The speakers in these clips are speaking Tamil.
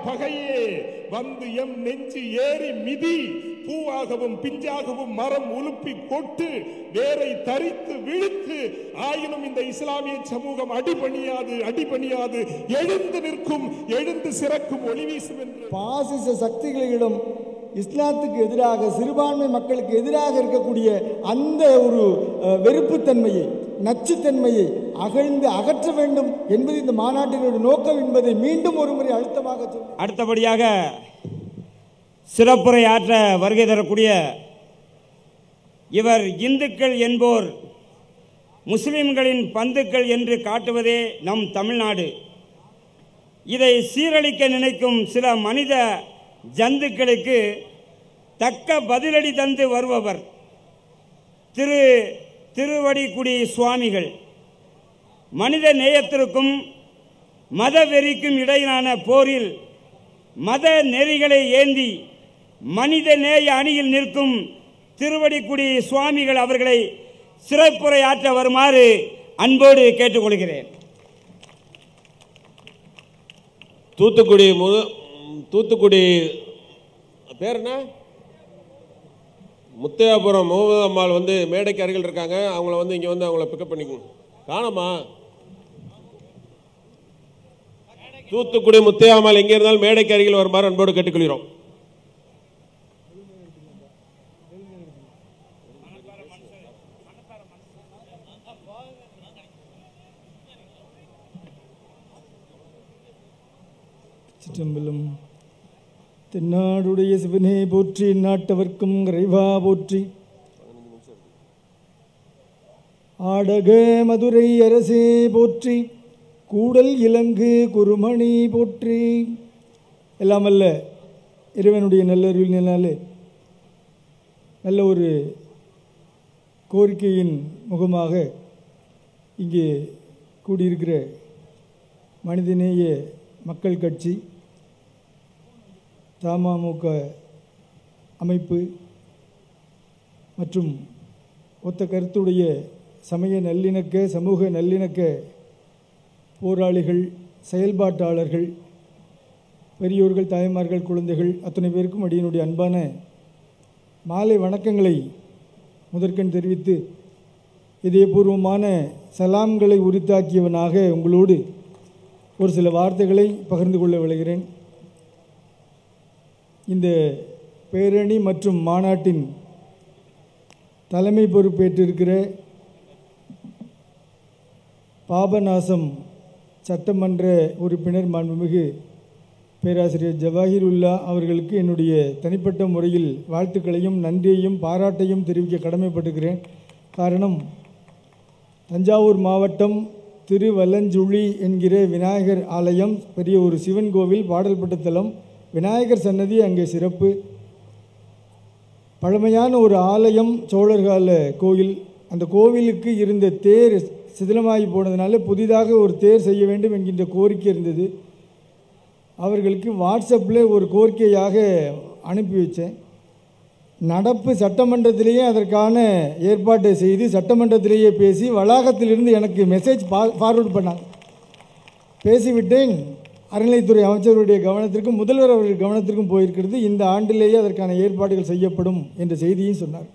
பகையே வந்து எம் நெஞ்சு ஏறி மிதி, பூவாகவும் பிஞ்சாகவும் மரம் உலுப்பி கொட்டு, வேரை தரித்து விழுத்து, ஆயினும் இந்த இஸ்லாமிய சமூகம் அடிபணியாது எழுந்து நிற்கும், எழுந்து சிறக்கும், ஒளி வீசும் என்று பாசிச சக்திகளிடம் இஸ்லாத்துக்கு எதிராக, சிறுபான்மை மக்களுக்கு எதிராக இருக்கக்கூடிய அந்த ஒரு வெறுப்புத்தன்மையை, நச்சுத்தன்மையை அகற்ற வேண்டும் என்பது இந்த மாநாட்டினுடைய நோக்கம் என்பதை மீண்டும் ஒரு முறை அழுத்தமாக சொல்லுங்கள். அடுத்தபடியாக சிறப்புரை ஆற்ற வருகை தரக்கூடிய இவர் இந்துக்கள் என்போர் முஸ்லிம்களின் பந்துக்கள் என்று காட்டுவதே நம் தமிழ்நாடு. இதை சீரழிக்க நினைக்கும் சில மனித ஜந்துக்களுக்கு தக்க பதிலடி தந்து வருபவர் திருவடிக்குடி சுவாமிகள். மனித நேயத்திற்கும் மத வெறிக்கும் இடையிலான போரில் மத நெறிகளை ஏந்தி மனித நேய அணியில் நிற்கும் திருவடிக்குடி சுவாமிகள் அவர்களை சிறப்புரை ஆற்ற வருமாறு அன்போடு கேட்டுக்கொள்கிறேன். தூத்துக்குடி பேர் என்ன, முத்தையாபுரம் முகமது அம்மாள் வந்து மேடைக்கு அருகில் இருக்காங்க. அவங்கள வந்து இங்கே வந்து அவங்கள பிக்கப் பண்ணிக்கணும். காணமா தூத்துக்குடி முத்தையாம்மாள் எங்கே இருந்தாலும் மேடைக்கு அருகில் வருமாறு அன்போடு கேட்டுக்கொள்கிறோம். சிற்றம்பலம். தென்னாடுடைய சிவனே போற்றி, நாட்டவர்க்கும் இறைவா போற்றி, ஆடக மதுரை அரசே போற்றி, கூடல் இலங்கு குருமணி போற்றி. எல்லாம் அல்ல இறைவனுடைய நல்லருளினாலே நல்ல ஒரு கோரிக்கையின் முகமாக இங்கே கூடியிருக்கிற மனிதநேய மக்கள் கட்சி, தமாமுக அமைப்பு மற்றும் ஒத்த கருத்துடைய சமய நல்லிணக்க, சமூக நல்லிணக்க போராளிகள், செயல்பாட்டாளர்கள், பெரியோர்கள், தாய்மார்கள், குழந்தைகள் அத்தனை பேருக்கும் அடியினுடைய அன்பான மாலை வணக்கங்களை முதற்கண் தெரிவித்து, இதயபூர்வமான சலாம்களை உரித்தாக்கியவனாக உங்களோடு ஒரு சில வார்த்தைகளை பகிர்ந்து கொள்ள விளைகிறேன். இந்த பேரணி மற்றும் மாநாட்டின் தலைமை பொறுப்பேற்றிருக்கிற பாபநாசம் சட்டமன்ற உறுப்பினர் மாண்புமிகு பேராசிரியர் ஜவாஹிருல்லா அவர்களுக்கு என்னுடைய தனிப்பட்ட முறையில் வாழ்த்துக்களையும் நன்றியையும் பாராட்டையும் தெரிவிக்க கடமைப்பட்டிருக்கிறேன். காரணம், தஞ்சாவூர் மாவட்டம் திருவலஞ்சுழி என்கிற விநாயகர் ஆலயம் பெரிய ஒரு சிவன் கோவில், பாடல்பட்ட தலம், விநாயகர் சன்னதி அங்கே சிறப்பு, பழமையான ஒரு ஆலயம், சோழர்கால கோயில். அந்த கோவிலுக்கு இருந்த தேர் சிதிலமாகி போனதுனால புதிதாக ஒரு தேர் செய்ய வேண்டும் என்கின்ற கோரிக்கை இருந்தது. அவர்களுக்கு வாட்ஸ்அப்பில் ஒரு கோரிக்கையாக அனுப்பி வச்சேன். நடப்பு சட்டமன்றத்திலேயே அதற்கான ஏற்பாட்டை செய்து சட்டமன்றத்திலேயே பேசி வளாகத்திலிருந்து எனக்கு மெசேஜ் ஃபார்வர்ட் பண்ணாங்க. பேசிவிட்டேன். அறநிலைத்துறை அமைச்சருடைய கவனத்திற்கும் முதல்வர் அவர்கள் கவனத்திற்கும் போயிருக்கிறது. இந்த ஆண்டிலேயே அதற்கான ஏற்பாடுகள் செய்யப்படும் என்ற செய்தியும் சொன்னார்.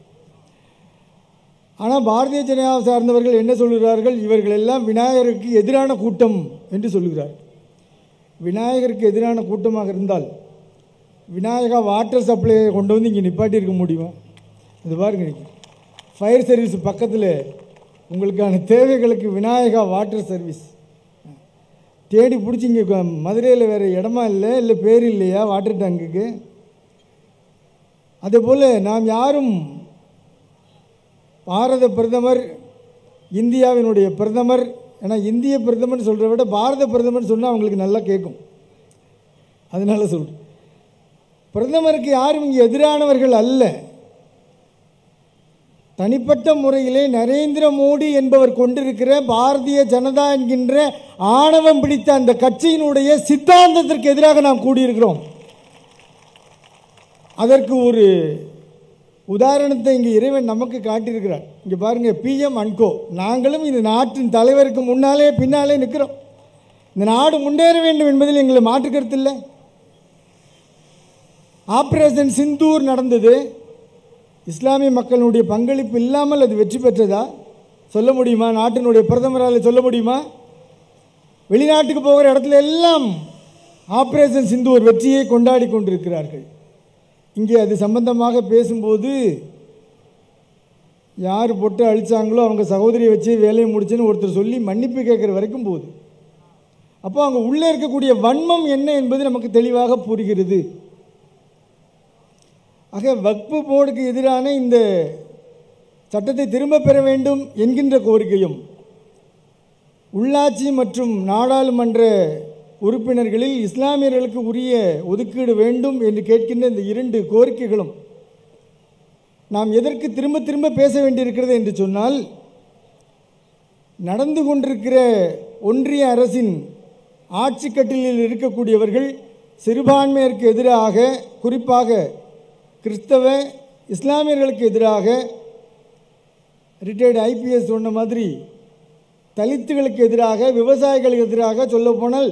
ஆனால் பாரதிய ஜனதா சார்ந்தவர்கள் என்ன சொல்கிறார்கள், இவர்கள் எல்லாம் விநாயகருக்கு எதிரான கூட்டம் என்று சொல்கிறார். விநாயகருக்கு எதிரான கூட்டமாக இருந்தால் விநாயகா வாட்டர் சப்ளையை கொண்டு வந்து இங்கே நிப்பாட்டியிருக்க முடியுமா? அது பாருங்க, ஃபயர் சர்வீஸ் பக்கத்தில் உங்களுக்கான தேவைகளுக்கு விநாயகா வாட்டர் சர்வீஸ் தேடி பிடிச்சி, இங்கே மதுரையில் வேறு இடமா இல்லை பேர் இல்லையா வாட்டர் டேங்குக்கு? அதேபோல் நாம் யாரும் பாரத பிரதமர், இந்தியாவினுடைய பிரதமர், ஏன்னா இந்திய பிரதமர் சொல்கிறத விட பாரத பிரதமர் சொன்னால் அவங்களுக்கு நல்லா கேட்கும். அதனால சொல்கிறேன், பிரதமருக்கு யாரும் இங்கே எதிரானவர்கள் அல்ல. தனிப்பட்ட முறையிலே நரேந்திர மோடி என்பவர் கொண்டிருக்கிற பாரதிய ஜனதா என்கின்ற ஆணவம் பிடித்த அந்த கட்சியினுடைய சித்தாந்தத்திற்கு எதிராக நாம் கூடியிருக்கிறோம். அதற்கு ஒரு உதாரணத்தை இங்கே இறைவன் நமக்கு காட்டியிருக்கிறார். இங்கே பாருங்கள், பிஎம் அன்கோ, நாங்களும் இந்த நாட்டின் தலைவருக்கு முன்னாலே பின்னாலே நிற்கிறோம். இந்த நாடு முன்னேற வேண்டும் என்பதில் எங்களை மாற்று கருத்து இல்லை. ஆபரேஷன் சிந்தூர் நடந்தது. இஸ்லாமிய மக்களுடைய பங்களிப்பு இல்லாமல் அது வெற்றி பெற்றதா? சொல்ல முடியுமா? நாட்டினுடைய பிரதமரால் சொல்ல முடியுமா? வெளிநாட்டுக்கு போகிற இடத்துல எல்லாம் ஆபரேஷன் சிந்தூர் வெற்றியை கொண்டாடி கொண்டிருக்கிறார்கள். இங்கே அது சம்பந்தமாக பேசும்போது யார் பொட்டு அழிச்சாங்களோ அவங்க சகோதரியை வச்சு வேலையை முடிச்சுன்னு ஒருத்தர் சொல்லி மன்னிப்பு கேட்குற வரைக்கும் போகுது. அப்போ அங்கே உள்ளே இருக்கக்கூடிய வன்மம் என்ன என்பது நமக்கு தெளிவாக புரிகிறது. ஆக வக்ஃபு போர்டுக்கு எதிரான இந்த சட்டத்தை திரும்ப பெற வேண்டும் என்கின்ற கோரிக்கையும் உள்ளாட்சி மற்றும் நாடாளுமன்ற உறுப்பினர்களில் இஸ்லாமியர்களுக்கு உரிய ஒதுக்கீடு வேண்டும் என்று கேட்கின்ற இந்த இரண்டு கோரிக்கைகளும் நாம் எதற்கு திரும்ப திரும்ப பேச வேண்டியிருக்கிறது என்று சொன்னால், நடந்து கொண்டிருக்கிற ஒன்றிய அரசின் ஆட்சி கட்டிலில் இருக்கக்கூடியவர்கள் சிறுபான்மையருக்கு எதிராக, குறிப்பாக கிறிஸ்தவ இஸ்லாமியர்களுக்கு எதிராக, ரிட்டையர்டு ஐபிஎஸ் சொன்ன மாதிரி தலித்துகளுக்கு எதிராக, விவசாயிகளுக்கு எதிராக, சொல்லப்போனால்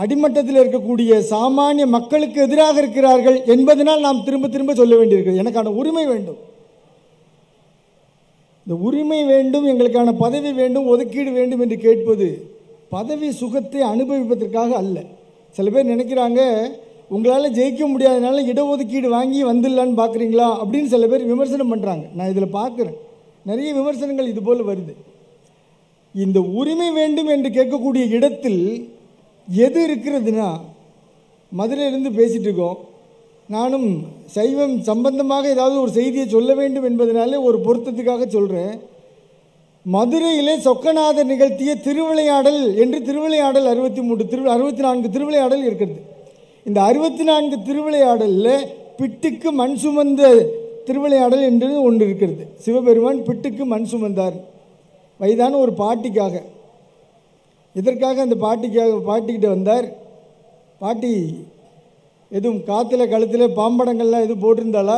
அடிமட்டத்தில் இருக்கக்கூடிய சாமானிய மக்களுக்கு எதிராக இருக்கிறார்கள் என்பதனால் நாம் திரும்ப திரும்ப சொல்ல வேண்டியிருக்கிறது. எனக்கான உரிமை வேண்டும், இந்த உரிமை வேண்டும், எங்களுக்கான பதவி வேண்டும், ஒதுக்கீடு வேண்டும் என்று கேட்பது பதவி சுகத்தை அனுபவிப்பதற்காக அல்ல. சில பேர் நினைக்கிறாங்க, உங்களால் ஜெயிக்க முடியாதனால இடஒதுக்கீடு வாங்கி வந்துடலான்னு பார்க்குறீங்களா அப்படின்னு சில பேர் விமர்சனம் பண்ணுறாங்க. நான் இதில் பார்க்குறேன், நிறைய விமர்சனங்கள் இதுபோல் வருது. இந்த உரிமை வேண்டும் என்று கேட்கக்கூடிய இடத்தில் எது இருக்கிறதுனா, மதுரையிலிருந்து பேசிகிட்டு இருக்கோம், நானும் சைவம் சம்பந்தமாக ஏதாவது ஒரு செய்தியை சொல்ல வேண்டும் என்பதனாலே ஒரு பொருத்தத்துக்காக சொல்கிறேன். மதுரையிலே சொக்கநாதர் நிகழ்த்திய திருவிளையாடல் என்று திருவிளையாடல் 64 திருவிளையாடல் இருக்கிறது. இந்த 64 திருவிளையாடலில் பிட்டுக்கு மண் சுமந்த திருவிளையாடல் என்று ஒன்று இருக்கிறது. சிவபெருமான் பிட்டுக்கு மண் சுமந்தார் வயதான ஒரு பாட்டிக்காக. இதற்காக அந்த பாட்டிக்கிட்ட வந்தார். பாட்டி எதுவும் காற்றுல கழுத்தில் பாம்படங்கள்லாம் எதுவும் போட்டிருந்தாளா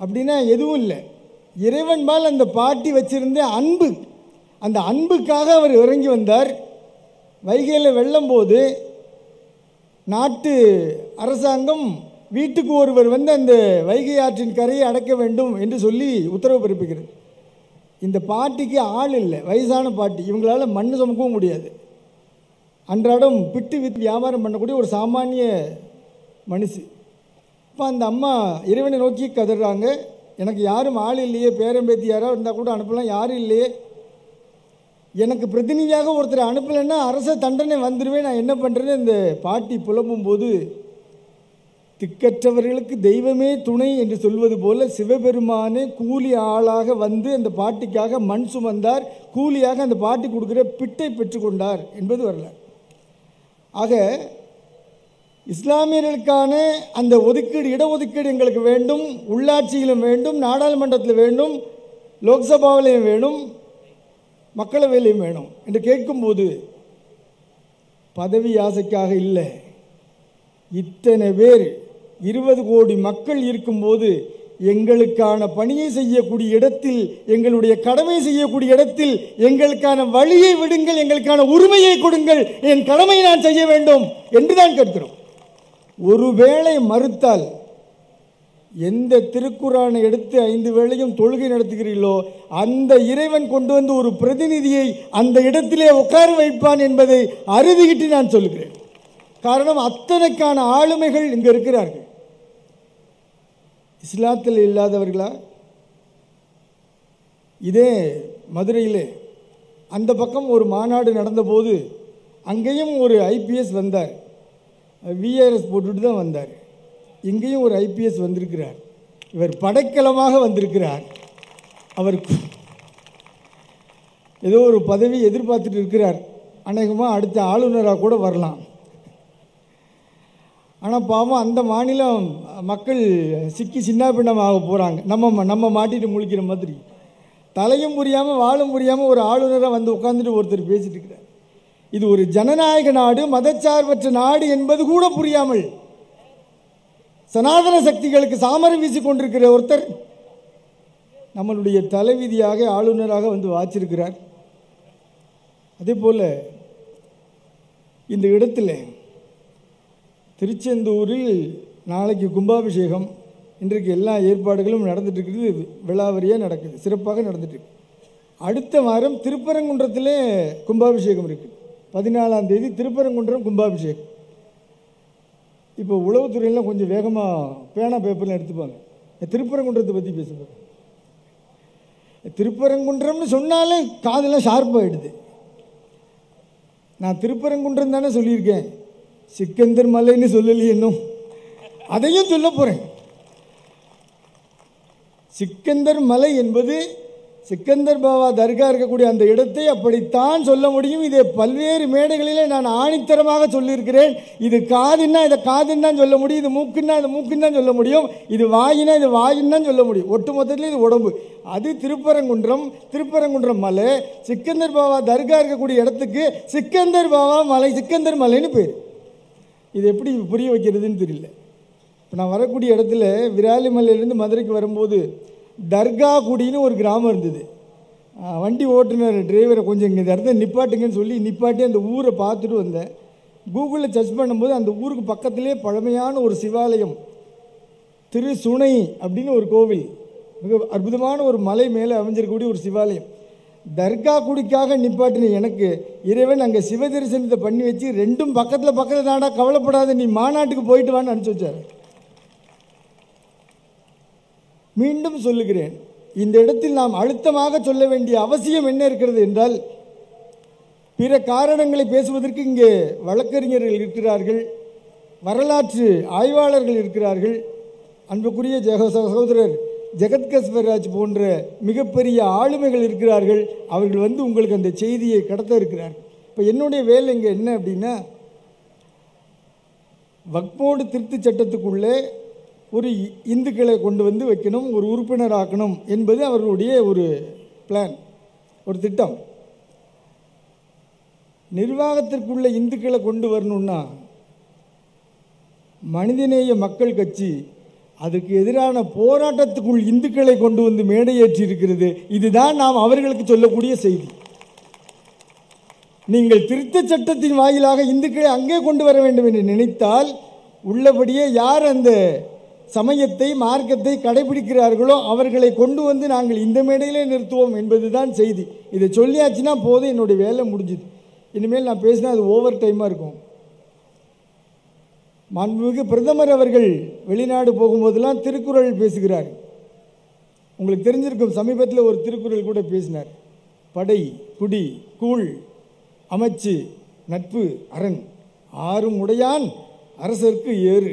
அப்படின்னா எதுவும் இல்லை. இறைவன்பால் அந்த பாட்டி வச்சிருந்த அன்பு, அந்த அன்புக்காக அவர் இறங்கி வந்தார். வைகையில் வெள்ளம் போது நாட்டு அரசாங்கம் வீட்டுக்கு ஒருவர் வந்து அந்த வைகை ஆற்றின் கரையை அடைக்க வேண்டும் என்று சொல்லி உத்தரவு பிறப்பிக்கிறது. இந்த பாட்டிக்கு ஆள் இல்லை, வயசான பாட்டி, இவங்களால மண் சுமக்கவும் முடியாது. அன்றாடம் பிட்டு வித்து வியாபாரம் பண்ணக்கூடிய ஒரு சாமானிய மனுஷி. இப்போ அந்த அம்மா இறைவனை நோக்கி கதறாங்க, எனக்கு யாரும் ஆள் இல்லையே, பேரம்பேத்தி யாராவது இருந்தால் கூட அனுப்பலாம், யாரும் இல்லையே, எனக்கு பிரதிநிதியாக ஒருத்தர் அனுப்பலைன்னா அரச தண்டனை வந்துடுவேன், நான் என்ன பண்ணுறேன்னு இந்த பாட்டி புலம்பும் போது, திக்கற்றவர்களுக்கு தெய்வமே துணை என்று சொல்வது போல சிவபெருமானே கூலி ஆளாக வந்து அந்த பாட்டிக்காக மண் சுமந்தார், கூலியாக அந்த பாட்டி கொடுக்குற பிட்டை பெற்றுக்கொண்டார் என்பது வரலாறு. ஆக இஸ்லாமியர்களுக்கான அந்த ஒதுக்கீடு, இடஒதுக்கீடு எங்களுக்கு வேண்டும், உள்ளாட்சியிலும் வேண்டும், நாடாளுமன்றத்தில் வேண்டும், லோக்சபாவிலையும் வேணும், மக்களவையிலையும் வேணும் என்று கேட்கும்போது பதவி ஆசைக்காக இல்லை. இத்தனை பேர் 20 கோடி மக்கள் இருக்கும்போது எங்களுக்கான பணியை செய்யக்கூடிய இடத்தில், எங்களுடைய கடமை செய்யக்கூடிய இடத்தில் எங்களுக்கான வழியை விடுங்கள், எங்களுக்கான உரிமையை கொடுங்கள், என் கடமையை நான் செய்ய வேண்டும் என்றுதான் கேட்கிறோம். ஒருவேளை மறுத்தால், எந்த திருக்குரானை எடுத்து 5 வேளையும் தொழுகை நடத்துகிறீர்களோ அந்த இறைவன் கொண்டு வந்து ஒரு பிரதிநிதியை அந்த இடத்திலே உட்கார வைப்பான் என்பதை அறுதியிட்டு நான் சொல்லுகிறேன். காரணம், அத்தனைக்கான ஆளுமைகள் இங்கே இருக்கிறார்கள். இஸ்லாத்தில் இல்லாதவர்களா? இதே மதுரையிலே அந்த பக்கம் ஒரு மாநாடு நடந்தபோது அங்கேயும் ஒரு ஐபிஎஸ் வந்தார், விஆர்எஸ் போட்டுட்டு தான் வந்தார். இங்கேயும் ஒரு ஐபிஎஸ் வந்திருக்கிறார். இவர் படைக்கலமாக வந்திருக்கிறார். அவர் ஏதோ ஒரு பதவி எதிர்பார்த்துட்டு இருக்கிறார். அநேகமாக அடுத்த ஆளுநராக கூட வரலாம். ஆனால் பாவம் அந்த மாநிலம் மக்கள் சிக்கி சின்ன பின்னமாக போகிறாங்க. நம்ம மாட்டிட்டு முழிக்கிற மாதிரி தலையும் புரியாமல் வாழும் புரியாமல் ஒரு ஆளுநராக வந்து உட்காந்துட்டு ஒருத்தர் பேசிட்டு இருக்கிறார். இது ஒரு ஜனநாயக நாடு, மதச்சார்பற்ற நாடு என்பது கூட புரியாமல் சனாதன சக்திகளுக்கு சாமரம் வீசி கொண்டிருக்கிற ஒருத்தர் நம்மளுடைய தலைவிதியாக ஆளுநராக வந்து வாச்சிருக்கிறார். அதே போல் இந்த இடத்துல திருச்செந்தூரில் நாளைக்கு கும்பாபிஷேகம், இன்றைக்கு எல்லா ஏற்பாடுகளும் நடந்துட்டு இருக்குது, விழாவரியாக நடக்குது, சிறப்பாக நடந்துட்டு இருக்கு. அடுத்த வாரம் திருப்பரங்குன்றத்திலே கும்பாபிஷேகம் இருக்குது. 14ஆம் தேதி திருப்பரங்குன்றம் கும்பாபிஷேகம். இப்போ உளவுத்துறையெல்லாம் கொஞ்சம் வேகமாக பேனா பேப்பர்லாம் எடுத்துப்பாங்க. திருப்பரங்குன்றத்தை பற்றி பேசுவாங்க. திருப்பரங்குன்றம்னு சொன்னாலே காதெல்லாம் ஷார்ப்பாகிடுது. நான் திருப்பரங்குன்றம் தானே சொல்லியிருக்கேன், சிக்கந்தர் மலைன்னு சொல்லலையே, இன்னும் அதையும் சொல்ல போகிறேன். சிக்கந்தர் மலை என்பது சிக்கந்தர் பாபா தர்கா இருக்கக்கூடிய அந்த இடத்தை அப்படித்தான் சொல்ல முடியும். இதை பல்வேறு மேடைகளிலே நான் ஆணித்தரமாக சொல்லியிருக்கிறேன். இது காதுன்னா இதை காதுன்னு தான் சொல்ல முடியும், இது மூக்குன்னா இதை மூக்குன்னு தான் சொல்ல முடியும், இது வாயினா இது வாயின்னு தான் சொல்ல முடியும். ஒட்டு மொத்தத்தில் இது உடம்பு. அது திருப்பரங்குன்றம் மலை. சிக்கந்தர் பாபா தர்கா இருக்கக்கூடிய இடத்துக்கு சிக்கந்தர் பாபா மலை, சிக்கந்தர் மலைன்னு பேர். இது எப்படி புரிய வைக்கிறதுன்னு தெரியல. இப்போ நான் வரக்கூடிய இடத்துல விராலிமலையிலேருந்து மதுரைக்கு வரும்போது தர்கா குடின்னு ஒரு கிராமம் இருந்தது. வண்டி ஓட்டுனர் டிரைவரை கொஞ்சம் இங்கே இந்த இடத்த நிப்பாட்டுங்கன்னு சொல்லி நிப்பாட்டி அந்த ஊரை பார்த்துட்டு வந்தேன். கூகுளில் சர்ச் பண்ணும்போது அந்த ஊருக்கு பக்கத்திலே பழமையான ஒரு சிவாலயம், திரு சுனை அப்படின்னு ஒரு கோவில், மிக அற்புதமான ஒரு மலை மேலே அமைஞ்சிருக்கக்கூடிய ஒரு சிவாலயம். தர்கா குடிக்காக நிப்பாட்டின எனக்கு இறைவன் அங்கே சிவ தரிசனத்தை பண்ணி வச்சு ரெண்டும் பக்கத்தில் தாண்டா, கவலைப்படாத, நீ மாநாட்டுக்கு போயிட்டு வான்னு அனுப்பிச்சி வச்சார். மீண்டும் சொல்லுகிறேன், இந்த இடத்தில் நாம் அழுத்தமாக சொல்ல வேண்டிய அவசியம் என்ன இருக்கிறது என்றால், பிற காரணங்களை பேசுவதற்கு இங்கே வழக்கறிஞர்கள் இருக்கிறார்கள், வரலாற்று ஆய்வாளர்கள் இருக்கிறார்கள், அன்புக்குரிய சகோதரர் ஜெகத்கஸ்வராஜ் போன்ற மிகப்பெரிய ஆளுமைகள் இருக்கிறார்கள். அவர்கள் வந்து உங்களுக்கு அந்த செய்தியை கடத்த இருக்கிறார்கள். இப்போ என்னுடைய வேலை இங்கே என்ன அப்படின்னா, வக்ஃபோர்டு திருத்த சட்டத்துக்குள்ளே ஒரு இந்துக்களை கொண்டு வந்து வைக்கணும், ஒரு உறுப்பினர் ஆக்கணும் என்பது அவர்களுடைய ஒரு பிளான், ஒரு திட்டம். நிர்வாகத்திற்குள்ள இந்துக்களை கொண்டு வரணும்னா மனிதநேய மக்கள் கட்சி அதுக்கு எதிரான போராட்டத்துக்குள் இந்துக்களை கொண்டு வந்து மேடையேற்றி இருக்கிறது. இதுதான் நாம் அவர்களுக்கு சொல்லக்கூடிய செய்தி. நீங்கள் திருத்த சட்டத்தின் வாயிலாக இந்துக்களை அங்கே கொண்டு வர வேண்டும் என்று நினைத்தால், உள்ளபடியே யார் அந்த சமயத்தை மார்க்கத்தை கடைபிடிக்கிறார்களோ அவர்களை கொண்டு வந்து நாங்கள் இந்த மேடையிலே நிறுத்துவோம் என்பதுதான் செய்தி. இதை சொல்லியாச்சுன்னா போதும், என்னுடைய வேலை முடிஞ்சுது. இனிமேல் நான் பேசினா அது ஓவர் டைமாக இருக்கும். மாண்புமிகு பிரதமர் அவர்கள் வெளிநாடு போகும்போதெல்லாம் திருக்குறள் பேசுகிறார். உங்களுக்கு தெரிஞ்சிருக்கும், சமீபத்தில் ஒரு திருக்குறள் கூட பேசினார். படை, குடி, கூழ், அமைச்சு, நட்பு, அரண், ஆறும் உடையான் அரசருக்கு ஏறு.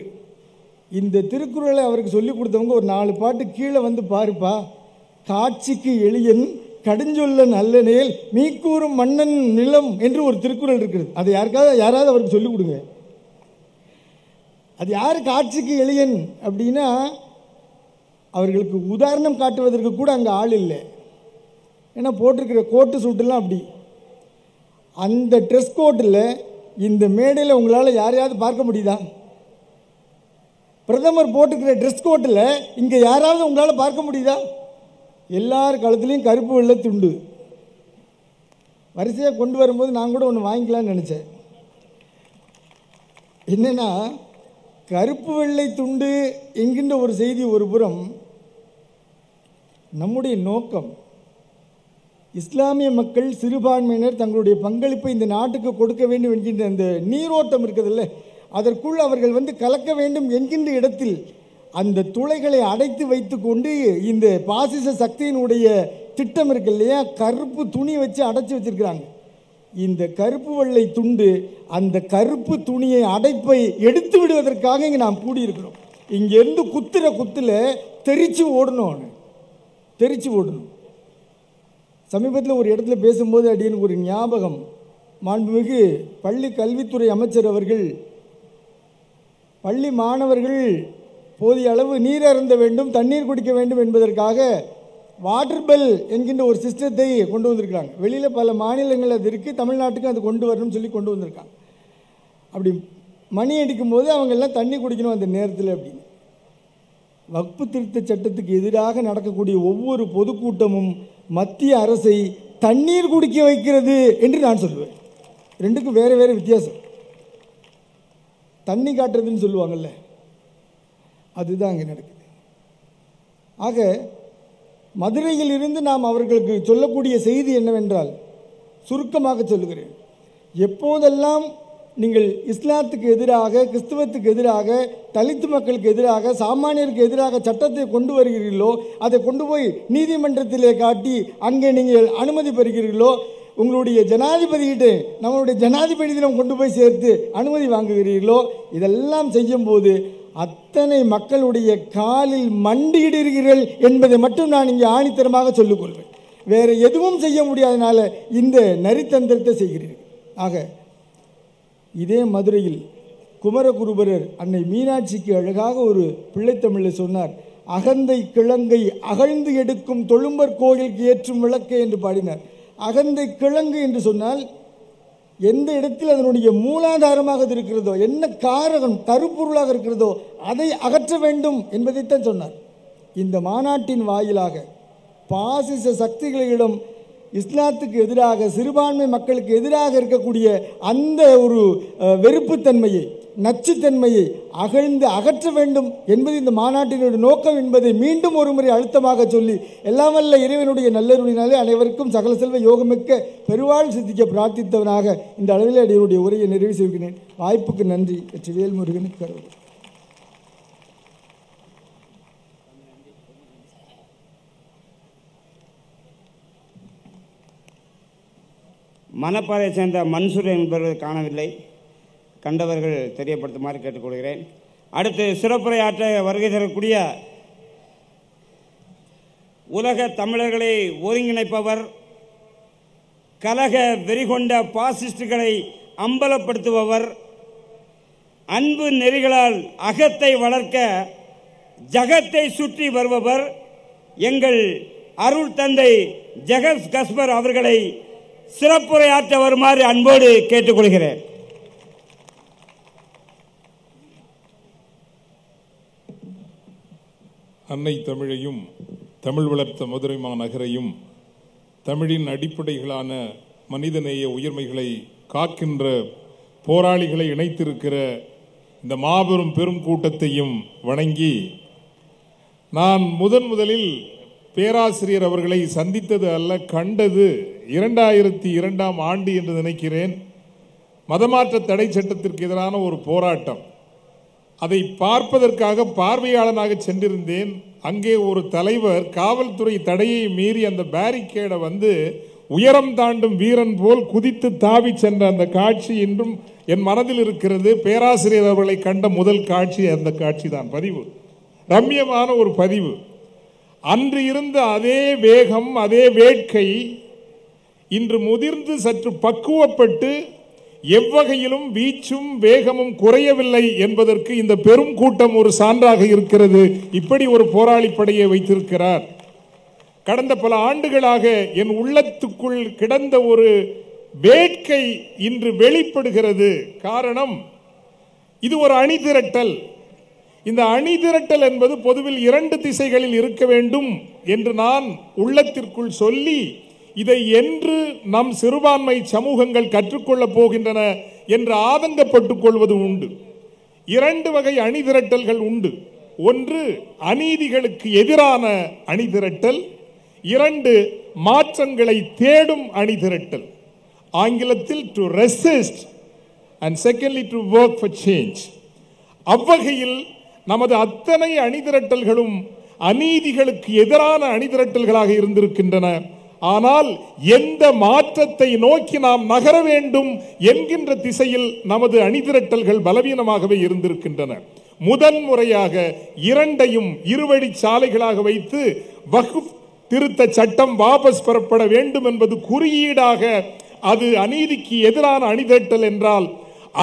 இந்த திருக்குறளை அவருக்கு சொல்லிக் கொடுத்தவங்க ஒரு 4 பாட்டு கீழே வந்து பாருப்பா. காட்சிக்கு எளியன் கடுஞ்சொல்லன் அல்லனேல் மீக்கூறும் மன்னன் நிலம் என்று ஒரு திருக்குறள் இருக்கிறது. அதை யாராவது அவருக்கு சொல்லிக் கொடுங்க. அது யார் காட்சிக்கு எளியன் அப்படின்னா, அவர்களுக்கு உதாரணம் காட்டுவதற்கு கூட அங்கே ஆள் இல்லை. ஏன்னா போட்டிருக்கிற கோட்டு சூட்டெல்லாம் அப்படி. அந்த ட்ரெஸ் கோட்டில் இந்த மேடையில் உங்களால் யாரையாவது பார்க்க முடியுதா? பிரதமர் போட்டுக்கிற ட்ரெஸ் கோட்டில் இங்கே யாராவது உங்களால் பார்க்க முடியுதா? எல்லார் காலத்துலேயும் கருப்பு வெள்ளை துண்டு வரிசையாக கொண்டு வரும்போது நான் கூட ஒன்று வாங்கிக்கலான்னு நினச்சேன். என்னென்னா, கருப்பு வெள்ளை துண்டு என்கின்ற ஒரு செய்தி ஒரு புறம், நம்முடைய நோக்கம் இஸ்லாமிய மக்கள் சிறுபான்மையினர் தங்களுடைய பங்களிப்பை இந்த நாட்டுக்கு கொடுக்க வேண்டும் என்கின்ற அந்த நீரோட்டம் இருக்குதில்ல, அதற்குள் அவர்கள் வந்து கலக்க வேண்டும் என்கின்ற இடத்தில் அந்த துளைகளை அடைத்து வைத்து கொண்டு இந்த பாசிச சக்தியினுடைய திட்டம் இருக்கு இல்லையா, கருப்பு துணி வச்சு அடைச்சி வச்சிருக்கிறாங்க. இந்த கருப்பு வெள்ளை துண்டு அந்த கருப்பு துணியை அடைப்பை எடுத்து விடுவதற்காக இங்கே நாம் கூடியிருக்கிறோம். இங்கேருந்து குத்துல தெரிச்சு ஓடணும். சமீபத்தில் ஒரு இடத்துல பேசும்போது அப்படின்னு ஒரு ஞாபகம், மாண்புமிகு பள்ளி கல்வித்துறை அமைச்சர் அவர்கள் பள்ளி மாணவர்கள் போதிய அளவு நீர் அருந்த வேண்டும், தண்ணீர் குடிக்க வேண்டும் என்பதற்காக வாட்டர் பெல் என்கின்ற ஒரு சிஸ்டத்தை கொண்டு வந்திருக்காங்க. வெளியில் பல மாநிலங்கள் அது இருக்குது, தமிழ்நாட்டுக்கு அது கொண்டு வரணும்னு சொல்லி கொண்டு வந்திருக்காங்க. அப்படி மணி அடிக்கும் போது அவங்கெல்லாம் தண்ணி குடிக்கணும் அந்த நேரத்தில் அப்படின்னு. வக்ஃபு திருத்த சட்டத்துக்கு எதிராக நடக்கக்கூடிய ஒவ்வொரு பொதுக்கூட்டமும் மத்திய அரசை தண்ணீர் குடிக்க வைக்கிறது என்று நான் சொல்லுவேன். ரெண்டுக்கும் வேறு வேறு வித்தியாசம். தண்ணி காட்டுறதுன்னு சொல்லுவாங்கல்ல, அதுதான் அங்கே நடக்குது. ஆக மதுரையில் இருந்து நாம் அவர்களுக்கு சொல்லக்கூடிய செய்தி என்னவென்றால், சுருக்கமாக சொல்லுகிறேன், எப்போதெல்லாம் நீங்கள் இஸ்லாத்துக்கு எதிராக, கிறிஸ்தவத்துக்கு எதிராக, தலித்து மக்களுக்கு எதிராக, சாமானியருக்கு எதிராக சட்டத்தை கொண்டு வருகிறீர்களோ, அதை கொண்டு போய் நீதிமன்றத்திலே காட்டி அங்கே நீங்கள் அனுமதி பெறுகிறீர்களோ, உங்களுடைய ஜனாதிபதியிட்டு நம்மளுடைய ஜனாதிபதியிடம் கொண்டு போய் சேர்த்து அனுமதி வாங்குகிறீர்களோ, இதெல்லாம் செய்யும்போது அத்தனை மக்களுடைய காலில் மண்டியிடுகிறீர்கள் என்பதை மட்டும் நான் இங்கே ஆணித்தரமாக சொல்லிக்கொள்வேன். வேறு எதுவும் செய்ய முடியாதனால இந்த நரித்தந்திரத்தை செய்கிறீர்கள். ஆக இதே மதுரையில் குமரகுருபரர் அன்னை மீனாட்சிக்கு அழகாக ஒரு பிள்ளைத்தமிழில் சொன்னார், அகந்தை கிழங்கை அகழ்ந்து எடுக்கும் தொழும்பர் கோயிலுக்கு ஏற்றும் விளக்கை என்று பாடினார். அகந்தை கிழங்கு என்று சொன்னால் எந்த இடத்தில் அதனுடைய மூலாதாரமாக இருக்கிறதோ, என்ன காரகம் கருப்பொருளாக இருக்கிறதோ அதை அகற்ற வேண்டும் என்பதைத்தான் சொன்னார். இந்த மாநாட்டின் வாயிலாக பாசிச சக்திகளிடம் இஸ்லாத்துக்கு எதிராக, சிறுபான்மை மக்களுக்கு எதிராக இருக்கக்கூடிய அந்த ஒரு வெறுப்புத்தன்மையை, நச்சுத்தன்மையை அகற்ற வேண்டும் என்பது இந்த மாநாட்டினுடைய நோக்கம் என்பதை மீண்டும் ஒரு முறை அழுத்தமாக சொல்லி, எல்லாம் வல்ல இறைவனுடைய நல்லருளினாலே அனைவருக்கும் சகல செல்வ யோகமிக்க பெருவாழ் சித்திக்க பிரார்த்தித்தவனாக இந்த அளவில் என்னுடைய உரையை நிறைவு செய்கிறேன். வாய்ப்புக்கு நன்றி. வெற்றி வேல்முருகனுக்கு கருது. மணப்பாறையை சேர்ந்த மன்சூர் என்பவர்கள் காணவில்லை, கண்டவர்கள் தெரியப்படுத்துமாறு கேட்டுக்கொள்கிறேன். அடுத்து சிறப்புரையாற்ற வருகை தரக்கூடிய உலக தமிழர்களை ஒருங்கிணைப்பவர், கலக வெறிகொண்ட பாசிஸ்டுகளை அம்பலப்படுத்துபவர், அன்பு நெறிகளால் அகத்தை வளர்க்க ஜகத்தை சுற்றி வருபவர், எங்கள் அருள் தந்தை ஜெகத் கஸ்பர் அவர்களை சிறப்புரையாற்ற வருமாறு அன்போடு கேட்டுக்கொள்கிறேன். அன்னை தமிழையும் தமிழ் வளர்த்த மதுரை மாநகரையும் தமிழின் அடிப்படைகளான மனிதநேய உயர்மைகளை காக்கின்ற போராளிகளை இணைத்திருக்கிற இந்த மாபெரும் பெரும் கூட்டத்தையும் வணங்கி, நான் முதலில் பேராசிரியர் அவர்களை சந்தித்தது அல்ல, கண்டது 2002ஆம் ஆண்டு என்று நினைக்கிறேன். மதமாற்ற தடை சட்டத்திற்கு எதிரான ஒரு போராட்டம். அதை பார்ப்பதற்காக பார்வையாளனாக சென்றிருந்தேன். அங்கே ஒரு தலைவர் காவல்துறை தடையை மீறி அந்த பேரிகேடை வந்து உயரம் தாண்டும் வீரன் போல் குதித்து தாவி சென்ற அந்த காட்சி இன்றும் என் மனதில் இருக்கிறது. பேராசிரியர் அவர்களை கண்ட முதல் காட்சி அந்த காட்சி தான். பதிவு ரம்யமான ஒரு பதிவு. அன்று இருந்த அதே வேகம், அதே வேட்கை இன்று முதிர்ந்து சற்று பக்குவப்பட்டு எவ்வகையிலும் வீச்சும் வேகமும் குறையவில்லை என்பதற்கு இந்த பெரும் கூட்டம் ஒரு சான்றாக இருக்கிறது. இப்படி ஒரு போராளி படையை வைத்திருக்கிறார். கடந்த பல ஆண்டுகளாக என் உள்ளத்துக்குள் கிடந்த ஒரு வேட்கை இன்று வெளிப்படுகிறது. காரணம், இது ஒரு அணிதிரட்டல். இந்த அணிதிரட்டல் என்பது பொதுவில் 2 திசைகளில் இருக்க வேண்டும் என்று நான் உள்ளத்திற்குள் சொல்லி, இதை என்று நம் சிறுபான்மை சமூகங்கள் கற்றுக்கொள்ளப் போகின்றன என்று ஆதங்கப்பட்டுக் கொள்வது உண்டு. 2 வகை அணிதிரட்டல்கள் உண்டு. ஒன்று அநீதிகளுக்கு எதிரான அணிதிரட்டல், 2 மாற்றங்களை தேடும் அணிதிரட்டல். ஆங்கிலத்தில் to resist and secondly to work for change. அவ்வகையில் நமது அத்தனை அணிதிரட்டல்களும் அநீதிகளுக்கு எதிரான அணிதிரட்டல்களாக இருந்திருக்கின்றன. ஆனால் எந்த மாற்றத்தை நோக்கி நாம் நகர வேண்டும் என்கின்ற திசையில் நமது அணிதிரட்டல்கள் பலவீனமாகவே இருந்திருக்கின்றன. முதன்முறையாக 2ஐயும் இருவழி சாலைகளாக வைத்து வக்ஃப் திருத்த சட்டம் வாபஸ் பெறப்பட வேண்டும் என்பது குறியீடாக, அது அநீதிக்கு எதிரான அணிதிரட்டல் என்றால்,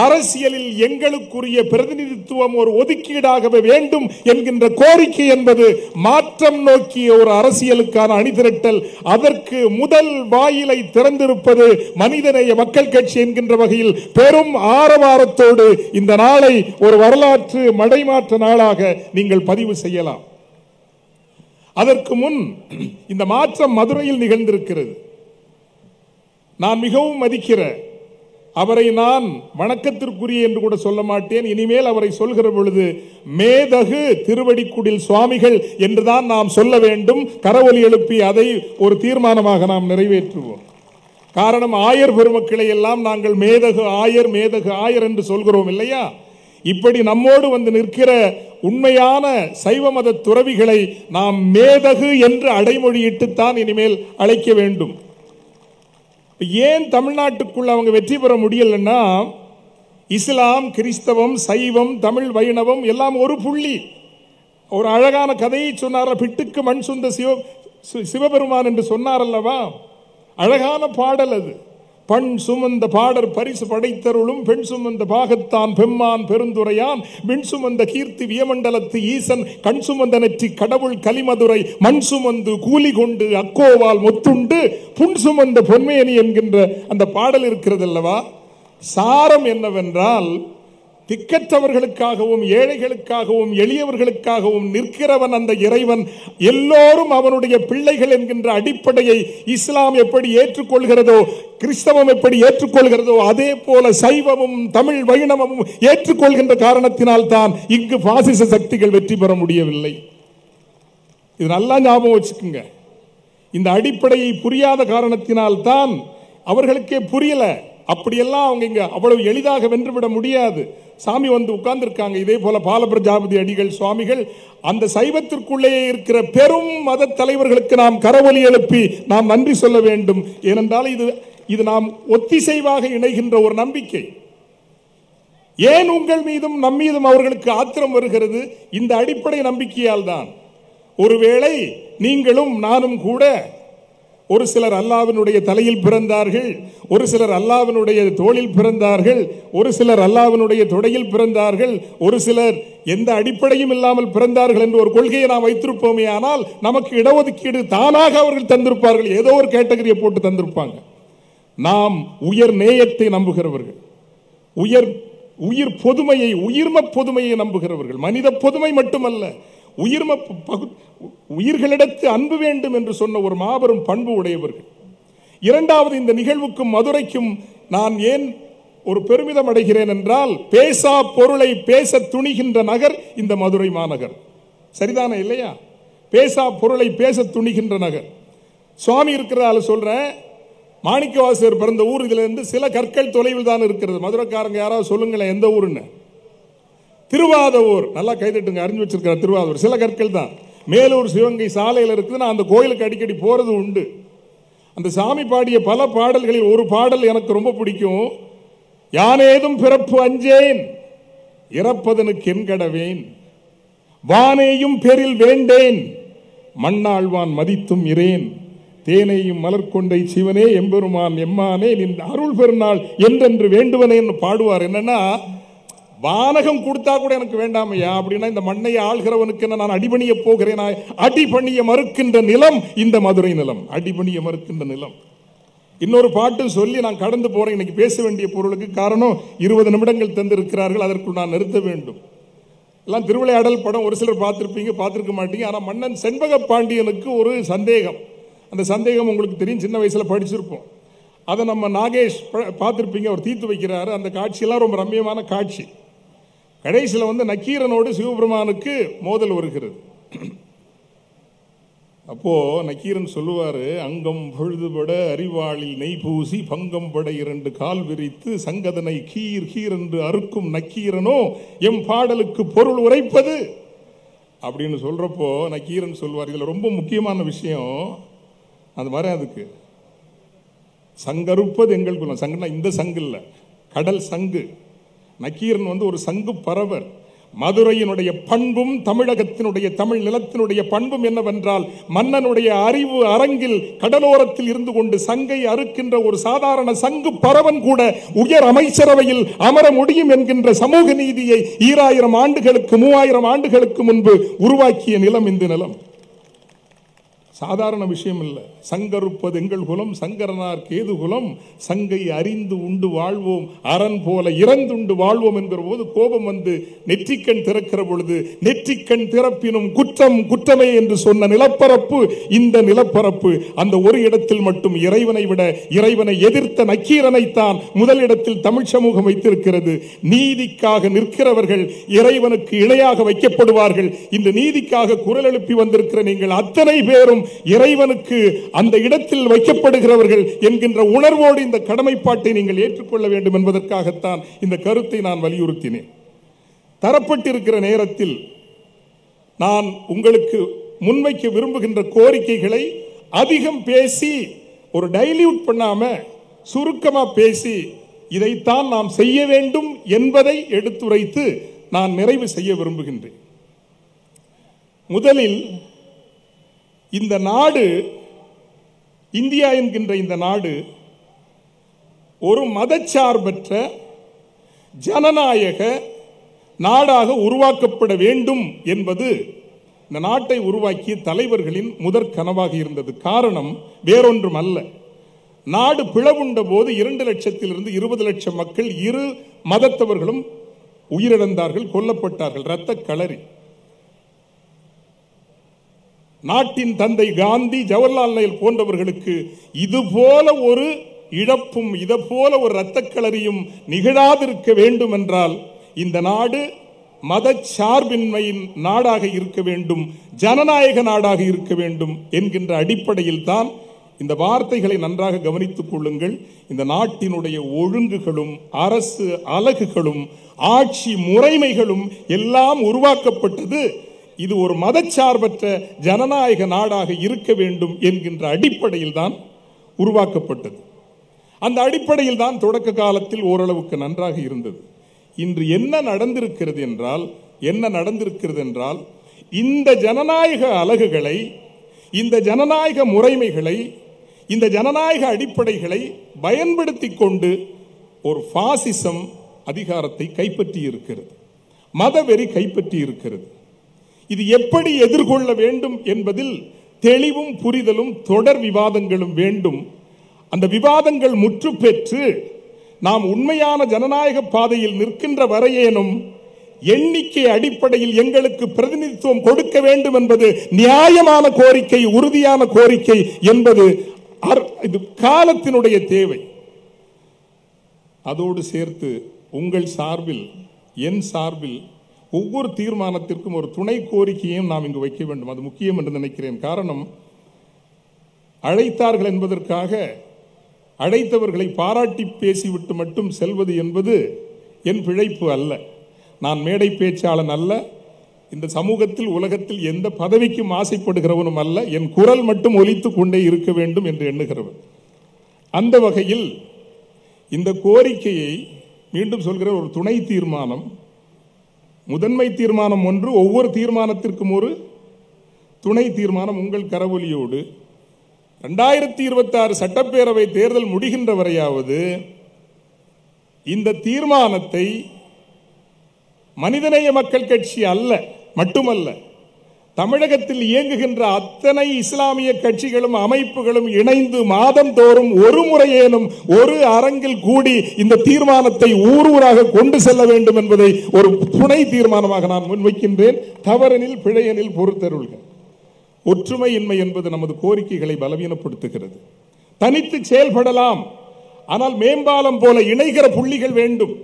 அரசியலில் எங்களுக்குரிய பிரதிநிதித்துவம் ஒரு ஒதுக்கீடாகவே வேண்டும் என்கின்ற கோரிக்கை என்பது மாற்றம் நோக்கிய ஒரு அரசியலுக்கான அணிதிரட்டல். அதற்கு முதல் வாயிலை திறந்திருப்பது மனிதநேய மக்கள் கட்சி என்கின்ற வகையில் பெரும் ஆரவாரத்தோடு இந்த நாளை ஒரு வரலாற்று மடைமாற்ற நாளாக நீங்கள் பதிவு செய்யலாம். அதற்கு முன் இந்த மாற்றம் மதுரையில் நிகழ்ந்திருக்கிறது. நான் மிகவும் மதிக்கிற அவரை நான் வணக்கத்திற்குரிய என்று கூட சொல்ல மாட்டேன். இனிமேல் அவரை சொல்கிற பொழுது மேதகு திருவடிக்குடில் சுவாமிகள் என்றுதான் நாம் சொல்ல வேண்டும். கரவொலி எழுப்பி அதை ஒரு தீர்மானமாக நாம் நிறைவேற்றுவோம். காரணம், ஆயர் பெருமக்களை எல்லாம் நாங்கள் மேதகு ஆயர் என்று சொல்கிறோம் இல்லையா? இப்படி நம்மோடு வந்து நிற்கிற உண்மையான சைவ மத துறவிகளை நாம் மேதகு என்று அடைமொழியிட்டுத்தான் இனிமேல் அழைக்க வேண்டும். ஏன் தமிழ்நாட்டுக்குள்ள அவங்க வெற்றி பெற முடியலன்னா, இஸ்லாம், கிறிஸ்தவம், சைவம், தமிழ், வைணவம் எல்லாம் ஒரு புள்ளி. ஒரு அழகான கதையை சொன்னார். பிட்டுக்கு மண் சுந்த சிவபெருமான் என்று சொன்னார் அல்லவா? அழகான பாடல் அது. பண் சுமந்த பாடர் பரிசு படைத்தருளும் பெண் சுமந்த பாகத்தான் பெம்மான் பெருந்துரையான் விண் சுமந்த கீர்த்தி வியமண்டலத்து ஈசன் கண் சுமந்த நெற்றி கடவுள் கலிமதுரை மண் சுமந்து கூலி கொண்டு அக்கோவால் மொத்துண்டு புன் சுமந்த பொன்மேனி என்கின்ற அந்த பாடல் இருக்கிறது அல்லவா? சாரம் என்னவென்றால், திக்கற்றவர்களுக்காகவும் ஏழைகளுக்காகவும் எளியவர்களுக்காகவும் நிற்கிறவன் அந்த இறைவன். எல்லோரும் அவனுடைய பிள்ளைகள் என்கின்ற அடிப்படையை இஸ்லாம் எப்படி ஏற்றுக்கொள்கிறதோ, கிறிஸ்தவம் எப்படி ஏற்றுக்கொள்கிறதோ, அதே போல சைவமும் தமிழ் வைணவமும் ஏற்றுக்கொள்கின்ற காரணத்தினால் தான் இங்கு பாசிச சக்திகள் வெற்றி பெற முடியவில்லை. இது நல்லா ஞாபகம் வச்சுக்குங்க. இந்த அடிப்படையை புரியாத காரணத்தினால் தான் அவர்களுக்கே புரியல. அப்படியெல்லாம் அவங்க இங்க அவ்வளவு எளிதாக வென்றுவிட முடியாது. சாமி வந்து உட்கார்ந்திருக்காங்க. இதே போல பாலபிரஜாபதி அடிகள் சுவாமிகள் அந்த சைவத்திற்குள்ளேயே இருக்கிற பெரும் மத தலைவர்களுக்கு நாம் கரவொலி எழுப்பி நாம் நன்றி சொல்ல வேண்டும். ஏனென்றால் இது நாம் ஒத்திசைவாக இணைகின்ற ஒரு நம்பிக்கை. ஏன் உங்கள் மீதும் நம் மீதும் அவர்களுக்கு ஆத்திரம் வருகிறது? இந்த அடிப்படை நம்பிக்கையால் தான். ஒருவேளை நீங்களும் நானும் கூட ஒரு சிலர் அல்லாஹ்வினுடைய தலையில் பிறந்தார்கள், ஒரு சிலர் அல்லாஹ்வினுடைய தோளில் பிறந்தார்கள், ஒரு சிலர் அல்லாஹ்வினுடைய தொடையில் பிறந்தார்கள், ஒரு சிலர் எந்த அடிப்படையும் இல்லாமல் பிறந்தார்கள் என்று ஒரு கொள்கையை நாம் வைத்திருப்போமே. ஆனால் நமக்கு இடஒதுக்கீடு தானாக அவர்கள் தந்திருப்பார்கள். ஏதோ ஒரு கேட்டகரியை போட்டு தந்திருப்பாங்க. நாம் உயர் நேயத்தை நம்புகிறவர்கள், உயிர் பொதுமையை, உயிர்ம பொதுமையை நம்புகிறவர்கள். மனித பொதுமை மட்டுமல்ல, உயிர்களிடத்து அன்பு வேண்டும் என்று சொன்ன ஒரு மாபெரும் பண்பு உடையவர்கள். இரண்டாவது, இந்த நிகழ்வுக்கும் மதுரைக்கும் நான் ஏன் ஒரு பெருமிதம் அடைகிறேன் என்றால், பேசா பொருளை பேச துணிகின்ற நகர் இந்த மதுரை மாநகர். சரிதானே இல்லையா? பேசா பொருளை பேச துணிகின்ற நகர். சுவாமி இருக்கிறதால சொல்றேன். மாணிக்கவாசகர் பிறந்த ஊர் இதுல இருந்து சில கற்கள் தொலைவில் தான் இருக்கிறது. மதுரைக்காரங்க யாராவது சொல்லுங்களேன் எந்த ஊருன்னு. திருவாதூர். நல்லா கைதட்டுங்க, அறிஞ்சு வச்சிருக்கிற திருவாதூர். சில கற்கள் தான். மேலூர் சிவகங்கை சாலையில் இருக்குது. நான் அந்த கோயிலுக்கு அடிக்கடி போறது உண்டு. அந்த சாமி பாடிய பல பாடல்களில் ஒரு பாடல் எனக்கு ரொம்ப பிடிக்கும். யானேதும் பிறப்பு அஞ்சேன் இறப்பதனுக்கு என்கடவேன் வானேயும் பேரில் வேண்டேன் மண்ணாழ்வான் மதித்தும் இரேன் தேனையும் மலர்கொண்டை சிவனே எம்பெருமான் எம்மானே நின் அருள் பெருநாள் என்றென்று வேண்டுவனே பாடுவார். என்னன்னா, வானகம் கொடுத்தா கூட எனக்கு வேண்டாமையா, அப்படின்னா இந்த மண்ணை ஆள்கிறவனுக்கு நான் அடிபணிய போகிறேன். அடிபணிய மறுக்கின்ற நிலம் இந்த மதுரை நிலம், அடிபணிய மறுக்கின்ற நிலம். இன்னொரு பாட்டும் சொல்லி நான் கடந்து போறேன். இன்னைக்கு பேச வேண்டிய பொருளுக்கு காரணம் 20 நிமிடங்கள் தந்திருக்கிறார்கள், அதற்குள் நான் நிறுத்த வேண்டும். எல்லாம் திருவிளையாடல் படம் ஒரு சிலர் பார்த்திருப்பீங்க, பார்த்திருக்க மாட்டீங்க. ஆனால் மன்னன் செண்பக பாண்டியனுக்கு ஒரு சந்தேகம். அந்த சந்தேகம் உங்களுக்கு தெரியும், சின்ன வயசுல படிச்சிருப்போம். அதை நம்ம நாகேஷ் பார்த்திருப்பீங்க, அவர் தீர்த்து வைக்கிறாரு. அந்த காட்சியெல்லாம் ரொம்ப ரம்மியமான காட்சி. கடைசியில் வந்து நக்கீரனோடு சிவபெருமானுக்கு மோதல் வருகிறது. அப்போ நக்கீரன் சொல்லுவாரு, அங்கம் பொழுதுபட அறிவாளில் நெய் பூசி பங்கம் பட 2 கால் விரித்து சங்கதனை கீர் கீர் என்று அறுக்கும் நக்கீரனோ எம் பாடலுக்கு பொருள் உரைப்பது அப்படின்னு சொல்றப்போ நக்கீரன் சொல்வார், இதுல ரொம்ப முக்கியமான விஷயம் அந்த மாதிரி, அதுக்கு சங்கறுப்பது எங்கள் குலம். சங்குனா இந்த சங்கு இல்ல, கடல் சங்கு. நக்கீரன் வந்து ஒரு சங்கு பறவர். மதுரையினுடைய பண்பும் தமிழகத்தினுடைய தமிழ் நிலத்தினுடைய பண்பும் என்னவென்றால், மன்னனுடைய அறிவு அரங்கில் கடலோரத்தில் இருந்து கொண்டு சங்கை அறுக்கின்ற ஒரு சாதாரண சங்கு பறவன் கூட உயர் அமைச்சரவையில் அமர முடியும் என்கின்ற சமூக நீதியை 2000 ஆண்டுகளுக்கு 3000 ஆண்டுகளுக்கு முன்பு உருவாக்கிய நிலம் இந்த நிலம். சாதாரண விஷயம் இல்லை. சங்கருப்பது எங்கள் குலம், சங்கரனார் கேது குலம், சங்கை அறிந்து உண்டு வாழ்வோம், அரண் போல இறந்துண்டு வாழ்வோம் என்கிற போது கோபம் வந்து நெற்றிக்கண் திறக்கிற பொழுது, நெற்றிக்கண் திறப்பினும் குற்றம் குற்றமே என்று சொன்ன நிலப்பரப்பு இந்த நிலப்பரப்பு. அந்த ஒரு இடத்தில் மட்டும் இறைவனை விட இறைவனை எதிர்த்த நக்கீரனைத்தான் முதலிடத்தில் தமிழ் சமூகம் வைத்திருக்கிறது. நீதிக்காக நிற்கிறவர்கள் இறைவனுக்கு இணையாக வைக்கப்படுவார்கள். இந்த நீதிக்காக குரல் எழுப்பி வந்திருக்கிற நீங்கள் அத்தனை பேரும் இறைவனுக்கு அந்த இடத்தில் வைக்கப்படுகிறவர்கள் என்கின்ற உணர்வோடு இந்த கடமைப்பாட்டை நீங்கள் ஏற்றுக்கொள்ள வேண்டும் என்பதற்காகத்தான் இந்த கருத்தை நான் வலியுறுத்தினேன். தரப்பட்டிருக்கிற நேரத்தில் நான் உங்களுக்கு முன்வைக்க விரும்புகின்ற கோரிக்கைகளை அதிகம் பேசி ஒரு டைல்யூட் பண்ணாம சுருக்கமா பேசி இதைத்தான் நாம் செய்ய வேண்டும் என்பதை எடுத்துரைத்து நான் நிறைவு செய்ய விரும்புகின்றேன். முதலில் இந்த நாடு, இந்தியா என்கின்ற இந்த நாடு ஒரு மதச்சார்பற்ற ஜனநாயக நாடாக உருவாக்கப்பட வேண்டும் என்பது இந்த நாட்டை உருவாக்கிய தலைவர்களின் முதற் கனவாக இருந்தது. காரணம் வேறொன்றும் அல்ல. நாடு பிளவுண்ட போது 2 லட்சத்திலிருந்து 20 லட்சம் மக்கள் இரு மதத்தவர்களும் உயிரிழந்தார்கள், கொல்லப்பட்டார்கள், இரத்த களரி. நாட்டின் தந்தை காந்தி, ஜவஹர்லால் நேரு போன்றவர்களுக்கு இதுபோல ஒரு இழப்பும் இதுபோல ஒரு இரத்தக்களரியும் நிகழாதிருக்க வேண்டும் என்றால் இந்த நாடு மதச்சார்பின்மையின் நாடாக இருக்க வேண்டும், ஜனநாயக நாடாக இருக்க வேண்டும் என்கின்ற அடிப்படையில் தான் இந்த வார்த்தைகளை நன்றாக கவனித்துக் கொள்ளுங்கள். இந்த நாட்டினுடைய ஒழுங்குகளும் அரசு அலகுகளும் ஆட்சி முறைமைகளும் எல்லாம் உருவாக்கப்பட்டது இது ஒரு மதச்சார்பற்ற ஜனநாயக நாடாக இருக்க வேண்டும் என்கின்ற அடிப்படையில் தான் உருவாக்கப்பட்டது. அந்த அடிப்படையில் தான் தொடக்க காலத்தில் ஓரளவுக்கு நன்றாக இருந்தது. இன்று என்ன நடந்திருக்கிறது என்றால் இந்த ஜனநாயக அலகுகளை, இந்த ஜனநாயக முறைமைகளை, இந்த ஜனநாயக அடிப்படைகளை பயன்படுத்தி கொண்டு ஒரு பாசிசம் அதிகாரத்தை கைப்பற்றி இருக்கிறது, மதவெறி கைப்பற்றி இருக்கிறது. இது எப்படி எதிர்கொள்ள வேண்டும் என்பதில் தெளிவும் புரிதலும் தொடர் விவாதங்களும் வேண்டும். அந்த விவாதங்கள் முற்று பெற்று நாம் உண்மையான ஜனநாயக பாதையில் நிற்கின்ற வரையேனும் எண்ணிக்கை அடிப்படையில் எங்களுக்கு பிரதிநிதித்துவம் கொடுக்க வேண்டும் என்பது நியாயமான கோரிக்கை, உறுதியான கோரிக்கை என்பது இது காலத்தினுடைய தேவை. அதோடு சேர்த்து உங்கள் சார்பில், என் சார்பில் ஒவ்வொரு தீர்மானத்திற்கும் ஒரு துணை கோரிக்கையும் நாம் இங்கு வைக்க வேண்டும். அது முக்கியம் என்று நினைக்கிறேன். காரணம், அழைத்தார்கள் என்பதற்காக அழைத்தவர்களை பாராட்டி பேசிவிட்டு மட்டும் செல்வது என்பது என் பிழைப்பு அல்ல. நான் மேடை பேச்சாளன் அல்ல, இந்த சமூகத்தில் உலகத்தில் எந்த பதவிக்கும் ஆசைப்படுகிறவனும் அல்ல. என் குரல் மட்டும் ஒலித்துக் கொண்டே இருக்க வேண்டும் என்று எண்ணுகிறவன். அந்த வகையில் இந்த கோரிக்கையை மீண்டும் சொல்கிற ஒரு துணை தீர்மானம், முதன்மை தீர்மானம் ஒன்று, ஒவ்வொரு தீர்மானத்திற்கும் ஒரு துணை தீர்மானம் உங்கள் கரவொலியோடு 2026 சட்டப்பேரவை தேர்தல் முடிகின்ற வரையாவது இந்த தீர்மானத்தை மனிதநேய மக்கள் கட்சி மட்டுமல்ல, தமிழகத்தில் இயங்குகின்ற அத்தனை இஸ்லாமிய கட்சிகளும் அமைப்புகளும் இணைந்து மாதந்தோறும் ஒரு முறையேனும் ஒரு அரங்கில் கூடி இந்த தீர்மானத்தை ஊர் ஊராக கொண்டு செல்ல வேண்டும் என்பதை ஒரு துணை தீர்மானமாக நான் முன்வைக்கின்றேன். தவறெனில் பிழையெனில் பொறுத்தருள்க. ஒற்றுமையின்மை என்பது நமது கோரிக்கைகளை பலவீனப்படுத்துகிறது. தனித்து செயல்படலாம், ஆனால் மேம்பாலம் போல இணைகிற புள்ளிகள் வேண்டும்.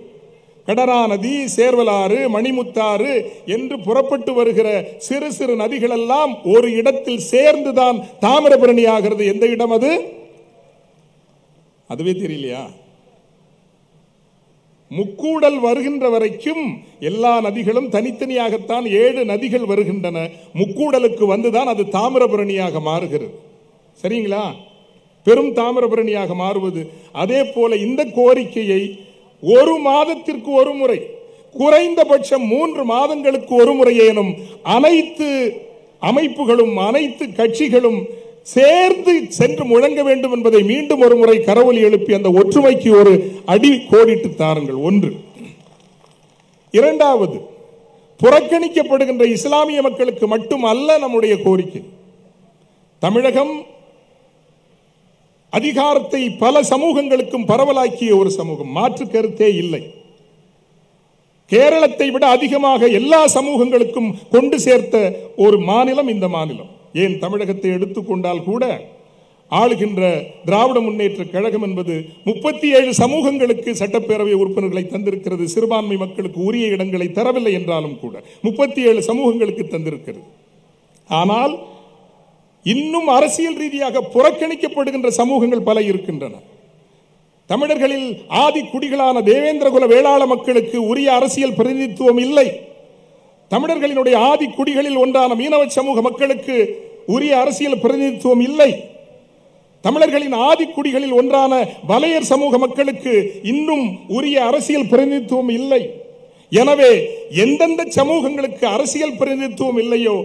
கடனாநதி, சேர்வலாறு, மணிமுத்தாறு என்று புறப்பட்டு வருகிற சிறு சிறு நதிகள் எல்லாம் ஒரு இடத்தில் சேர்ந்துதான் தாமிரபரணி ஆகிறது. எந்த இடம் அது? அதுவே தெரியலையா? முக்கூடல் வருகின்ற வரைக்கும் எல்லா நதிகளும் தனித்தனியாகத்தான் 7 நதிகள் வருகின்றன. முக்கூடலுக்கு வந்துதான் அது தாமிரபரணியாக மாறுகிறது. சரிங்களா? பெரும் தாமிரபரணியாக மாறுவது. அதே போல இந்த கோரிக்கையை ஒரு மாதத்திற்கு ஒரு முறை, குறைந்தபட்சம் 3 மாதங்களுக்கு ஒரு முறையேனும் அனைத்து அமைப்புகளும் அனைத்து கட்சிகளும் சேர்ந்து சென்று முழங்க வேண்டும் என்பதை மீண்டும் ஒரு முறை கரவொலி எழுப்பி அந்த ஒற்றுமைக்கு ஒரு அடி கோடிட்டு தாருங்கள். ஒன்று. இரண்டாவது, புறக்கணிக்கப்படுகின்ற இஸ்லாமிய மக்களுக்கு மட்டும் அல்ல நம்முடைய கோரிக்கை. தமிழகம் அதிகாரத்தை பல சமூகங்களுக்கும் பரவலாக்கிய ஒரு சமூகம், மாற்று கருத்தே இல்லை. கேரளத்தை விட அதிகமாக எல்லா சமூகங்களுக்கும் கொண்டு சேர்த்த ஒரு மாநிலம் இந்த மாநிலம். ஏன் தமிழகத்தை எடுத்துக்கொண்டால் கூட ஆளுகின்ற திராவிட முன்னேற்ற கழகம் என்பது 37 சமூகங்களுக்கு சட்டப்பேரவை உறுப்பினர்களை தந்திருக்கிறது. சிறுபான்மை மக்களுக்கு உரிய இடங்களை தரவில்லை என்றாலும் கூட 37 சமூகங்களுக்கு தந்திருக்கிறது. ஆனால் இன்னும் அரசியல் ரீதியாக புறக்கணிக்கப்படுகின்ற சமூகங்கள் பல இருக்கின்றன. தமிழர்களில் ஆதி குடிகளான தேவேந்திரகுல வேளாள மக்களுக்கு உரிய அரசியல் பிரதிநிதித்துவம் இல்லை. தமிழர்களினுடைய ஆதி குடிகளில் ஒன்றான மீனவ சமூக மக்களுக்கு உரிய அரசியல் பிரதிநிதித்துவம் இல்லை. தமிழர்களின் ஆதி குடிகளில் ஒன்றான வலையர் சமூக மக்களுக்கு இன்னும் உரிய அரசியல் பிரதிநிதித்துவம் இல்லை. எனவே எந்தெந்த சமூகங்களுக்கு அரசியல் பிரதிநிதித்துவம் இல்லையோ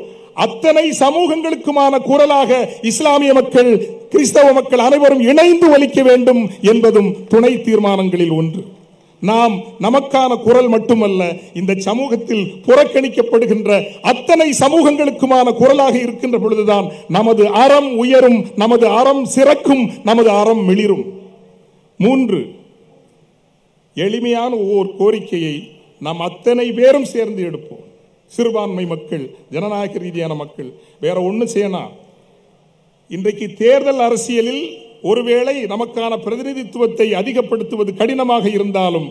அத்தனை சமூகங்களுக்குமான குரலாக இஸ்லாமிய மக்கள், கிறிஸ்தவ மக்கள் அனைவரும் இணைந்து ஒலிக்க வேண்டும் என்பதும் துணை தீர்மானங்களில் ஒன்று. நாம் நமக்கான குரல் மட்டுமல்ல, இந்த சமூகத்தில் புறக்கணிக்கப்படுகின்ற அத்தனை சமூகங்களுக்குமான குரலாக இருக்கின்ற பொழுதுதான் நமது அறம் உயரும், நமது அறம் சிறக்கும், நமது அறம் மிளிரும். 3, எளிமையான ஓர் கோரிக்கையை நாம் அத்தனை பேரும் சேர்ந்து எடுப்போம். சிறுபான்மை மக்கள், ஜனநாயக ரீதியான மக்கள் வேற ஒண்ணு செய்யணும். இன்றைக்கு தேர்தல் அரசியலில் ஒருவேளை நமக்கான பிரதிநிதித்துவத்தை அதிகப்படுத்துவது கடினமாக இருந்தாலும்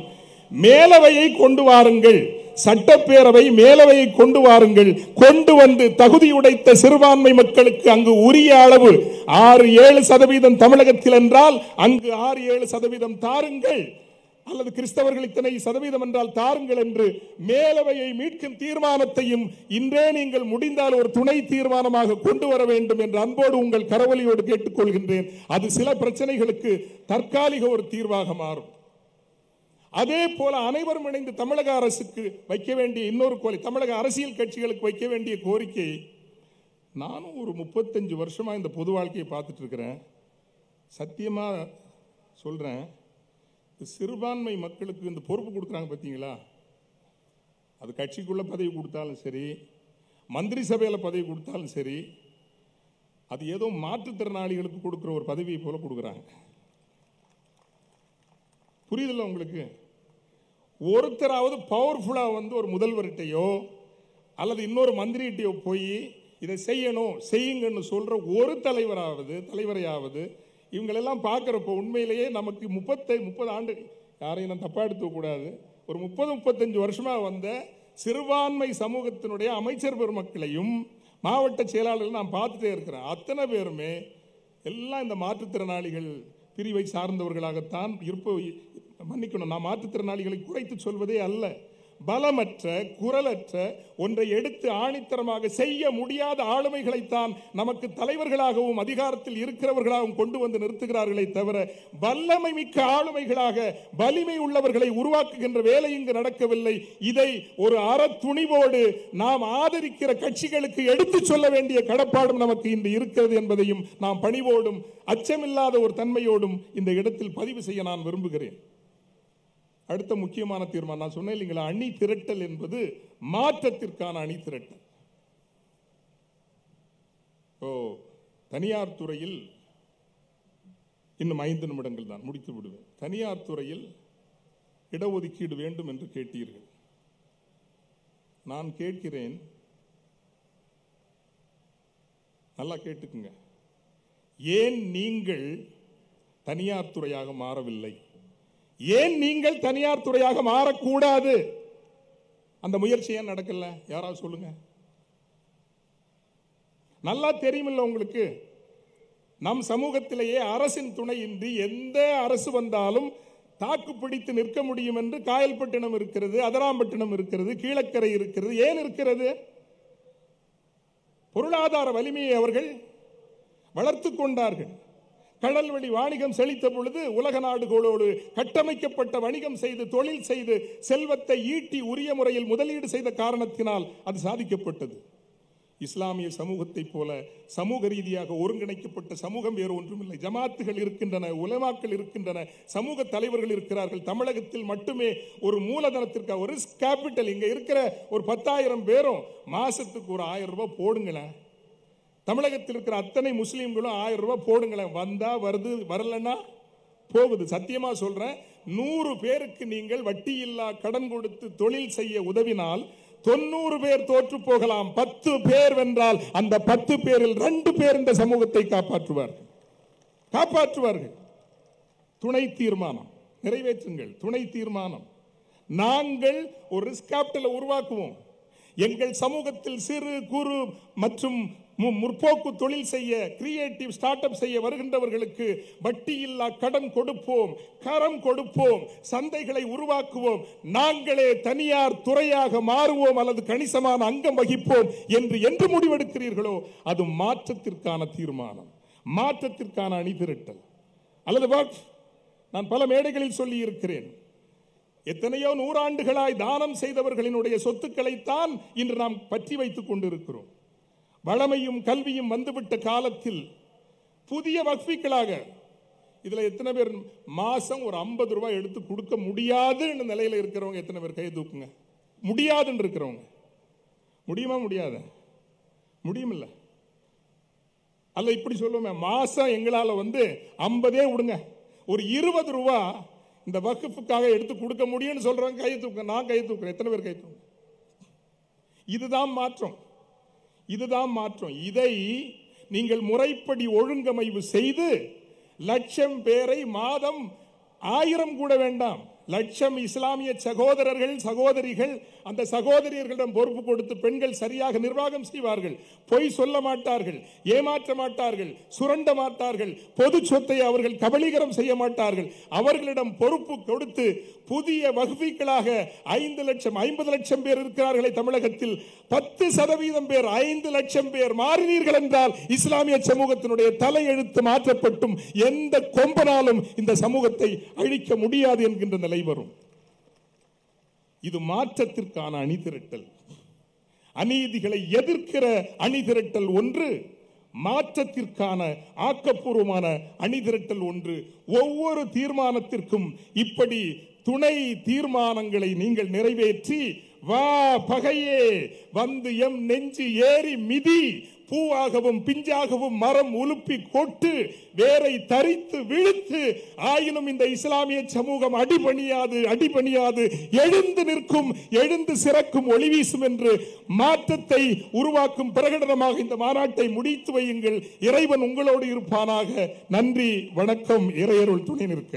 மேலவையை கொண்டு வாருங்கள், சட்டப்பேரவை மேலவையை கொண்டு வாருங்கள். கொண்டு வந்து தகுதி உடைத்த சிறுபான்மை மக்களுக்கு அங்கு உரிய அளவு 6-7% தமிழகத்தில் என்றால் அங்கு 6-7% தாருங்கள், அல்லது கிறிஸ்தவர்கள் இத்தனை சதவீதம் என்றால் தாருங்கள் என்று மேலவையை மீட்கும் தீர்மானத்தையும் இன்றே நீங்கள் முடிந்தால் ஒரு துணை தீர்மானமாக கொண்டு வர வேண்டும் என்று அன்போடு உங்கள் கரவொலியோடு கேட்டுக்கொள்கின்றேன். அது சில பிரச்சனைகளுக்கு தற்காலிக ஒரு தீர்வாக மாறும். அதே போல அனைவரும் இணைந்து தமிழக அரசுக்கு வைக்க வேண்டிய இன்னொரு கோரிக்கை, தமிழக அரசியல் கட்சிகளுக்கு வைக்க வேண்டிய கோரிக்கை. நானும் ஒரு 35 வருஷமா இந்த பொது வாழ்க்கையை பார்த்துட்டு இருக்கிறேன். சத்தியமா சொல்றேன், சிறுபான்மை மக்களுக்கு இந்த பொறுப்பு கொடுக்குறாங்க பார்த்தீங்களா, அது கட்சிக்குள்ள பதவி கொடுத்தாலும் சரி, மந்திரி சபையில் பதவி கொடுத்தாலும் சரி, அது ஏதோ மாற்றுத்திறனாளிகளுக்கு கொடுக்குற ஒரு பதவியை போல கொடுக்குறாங்க. புரியுதில்ல உங்களுக்கு? ஒருத்தராவது பவர்ஃபுல்லா ஒரு முதல்வர்கிட்டையோ அல்லது இன்னொரு மந்திரிகிட்டையோ போய் இதை செய்யணும் செய்யுங்கன்னு சொல்ற ஒரு தலைவரையாவது இவங்களெல்லாம் பார்க்குறப்போ உண்மையிலேயே நமக்கு 30 ஆண்டு, யாரையும் நான் தப்பா எடுத்துக்கூடாது, ஒரு 30-35 வருஷமா வந்த சிறுபான்மை சமூகத்தினுடைய அமைச்சர் பெருமக்களையும் மாவட்ட செயலாளர்கள் நான் பார்த்துட்டே இருக்கிறேன். அத்தனை பேருமே எல்லாம் இந்த மாற்றுத்திறனாளிகள் பிரிவை சார்ந்தவர்களாகத்தான் மன்னிக்கணும், நான் மாற்றுத்திறனாளிகளை குறைத்து சொல்வதே அல்ல. பலமற்ற, குரலற்ற, ஒன்றை எடுத்து ஆணித்தரமாக செய்ய முடியாத ஆளுமைகளைத்தான் நமக்கு தலைவர்களாகவும் அதிகாரத்தில் இருக்கிறவர்களாகவும் கொண்டு வந்து நிறுத்துகிறார்களே தவிர வல்லமை மிக்க ஆளுமைகளாக வலிமை உள்ளவர்களை உருவாக்குகின்ற வேலை இங்கு நடக்கவில்லை. இதை ஒரு அறத்துணிவோடு நாம் ஆதரிக்கிற கட்சிகளுக்கு எடுத்து சொல்ல வேண்டிய கடப்பாடும் நமக்கு இன்று இருக்கிறது என்பதையும் நாம் பணிவோடும் அச்சமில்லாத ஒரு தன்மையோடும் இந்த இடத்தில் பதிவு செய்ய நான் விரும்புகிறேன். அடுத்த முக்கியமான தீர்மானம் நான் சொன்னேன் இல்லைங்களா, அணி திரட்டல் என்பது மாற்றத்திற்கான அணி திரட்டல். தனியார் துறையில் இன்னும் 5 நிமிடங்கள் தான் முடித்து விடுவேன். தனியார் துறையில் இடஒதுக்கீடு வேண்டும் என்று கேட்டீர்கள். நான் கேட்கிறேன், நல்லா கேட்டுக்குங்க, ஏன் நீங்கள் தனியார் துறையாக மாறவில்லை? ஏன் நீங்கள் தனியார் துறையாக மாறக்கூடாது? அந்த முயற்சி ஏன் நடக்கல? யாராவது சொல்லுங்க. நல்லா தெரியுமில்ல உங்களுக்கு, நம் சமூகத்திலேயே அரசின் துணையின்றி எந்த அரசு வந்தாலும் தாக்கு பிடித்து நிற்க முடியும் என்று காயல்பட்டினம் இருக்கிறது, அதராம்பட்டினம் இருக்கிறது, கீழக்கரை இருக்கிறது. ஏன் இருக்கிறது? பொருளாதார வலிமையை அவர்கள் வளர்த்து கொண்டார்கள். கடல் வழி வாணிகம் செழித்த பொழுது உலக நாடுகளோடு கட்டமைக்கப்பட்ட வணிகம் செய்து தொழில் செய்து செல்வத்தை ஈட்டி உரிய முறையில் முதலீடு செய்த காரணத்தினால் அது சாதிக்கப்பட்டது. இஸ்லாமிய சமூகத்தை போல சமூக ரீதியாக ஒருங்கிணைக்கப்பட்ட சமூகம் வேறு ஒன்றுமில்லை. ஜமாத்துகள் இருக்கின்றன, உலமாக்கள் இருக்கின்றன, சமூக தலைவர்கள் இருக்கிறார்கள். தமிழகத்தில் மட்டுமே ஒரு மூலதனத்திற்கு ஒரு ரிஸ்க் கேபிட்டல் இங்க இருக்கிற ஒரு 10,000 பேரும் மாசத்துக்கு ஒரு 1000 ரூபாய் போடுங்களேன். தமிழகத்தில் இருக்கிற அத்தனை முஸ்லீம்களும் 1000 ரூபாய் போடுங்களேன். வந்தா வருது, வரலன்னா போகுது. சத்தியமா சொல்றேன், 100 பேருக்கு நீங்கள் வட்டியில்லா கடன் கொடுத்து தொழில் செய்ய உதவினால் 90 பேர் தோற்று போகலாம். 10 பேர் வென்றால் அந்த 10 பேரில் 2 பேர் இந்த சமூகத்தை காப்பாற்றுவார்கள். துணை தீர்மானம் நிறைவேற்றுங்கள். துணை தீர்மானம். நாங்கள் ஒரு ரிஸ்க் கேபிட்டலை உருவாக்குவோம். எங்கள் சமூகத்தில் சிறு குறு மற்றும் முற்போக்கு தொழில் செய்ய, கிரியேட்டிவ் ஸ்டார்ட் அப் செய்ய வருகின்றவர்களுக்கு வட்டியில்லா கடன் கொடுப்போம், கரம் கொடுப்போம், சந்தைகளை உருவாக்குவோம். நாங்களே தனியார் துறையாக மாறுவோம் அல்லது கணிசமான அங்கம் வகிப்போம் என்று முடிவெடுக்கிறீர்களோ அது மாற்றத்திற்கான தீர்மானம், மாற்றத்திற்கான அணிதிரட்டல். அல்லது நான் பல மேடைகளில் சொல்லி இருக்கிறேன், எத்தனையோ 100 ஆண்டுகளாய் தானம் செய்தவர்களினுடைய சொத்துக்களைத்தான் இன்று நாம் பற்றி வைத்துக் கொண்டிருக்கிறோம். வளமையும் கல்வியும் வந்துவிட்ட காலத்தில் புதிய வக்ஃபிகளாக இதுல எத்தனை பேர் மாசம் ஒரு 50 ரூபாய் எடுத்து கொடுக்க முடியாது நிலையில இருக்கிறவங்க எத்தனை பேர் கை தூக்குங்க. முடியாதுன்னு இருக்கிறவங்க முடியுமா? முடியாத முடியுமில்ல. அல்ல இப்படி சொல்லுவோமே, மாசம் எங்களால 50 விடுங்க, ஒரு 20 ரூபா இந்த வக்ஃபுக்காக எடுத்து கொடுக்க முடியும்னு சொல்றவங்க கை தூக்குங்க. நான் கை தூக்குறேன். எத்தனை பேர் கை தூக்குங்க? இதுதான் மாற்றம், இதுதான் மாற்றம். இதை நீங்கள் முறைப்படி ஒழுங்கமைவு செய்து 1,00,000 பேரை மாதம் 1000 கூட வேண்டாம், 1,00,000 இஸ்லாமிய சகோதரர்கள் சகோதரிகள், அந்த சகோதரியர்களிடம் பொறுப்பு கொடுத்து பெண்கள் சரியாக நிர்வாகம் செய்வார்கள், பொய் சொல்ல மாட்டார்கள், ஏமாற்ற மாட்டார்கள், சுரண்ட மாட்டார்கள், பொது சொத்தை அவர்கள் கபலீகரம் செய்ய மாட்டார்கள். அவர்களிடம் பொறுப்பு கொடுத்து புதிய வக்ஃபிகளாக 5 லட்சம் 50 லட்சம் பேர் இருக்கிறார்களே தமிழகத்தில், 10% பேர் 5 லட்சம் பேர் மாறினீர்கள் என்றால் இஸ்லாமிய சமூகத்தினுடைய தலையெழுத்து மாற்றப்பட்டும் எந்த கொம்பனாலும் இந்த சமூகத்தை அழிக்க முடியாது என்கின்ற நிலை வரும். இது மாற்றத்திற்கான அணிதிரட்டல். அநீதிகளை எதிர்க்கிற அணிதிரட்டல் ஒன்று, மாற்றத்திற்கான ஆக்கப்பூர்வமான அணிதிரட்டல் ஒன்று. ஒவ்வொரு தீர்மானத்திற்கும் இப்படி துணை தீர்மானங்களை நீங்கள் நிறைவேற்றி, வா பகையே வந்து எம் நெஞ்சு ஏறி மிதி, பூவாகவும் பிஞ்சாகவும் மரம் உலுப்பி கொட்டு, வேரை தரித்து விழுத்து, ஆயினும் இந்த இஸ்லாமிய சமூகம் அடிபணியாது எழுந்து நிற்கும், எழுந்து சிறக்கும், ஒளி வீசும் என்று மாற்றத்தை உருவாக்கும் பிரகடனமாக இந்த மாநாட்டை முடித்து வையுங்கள். இறைவன் உங்களோடு இருப்பானாக. நன்றி, வணக்கம். இறையருள் துணை நிற்க.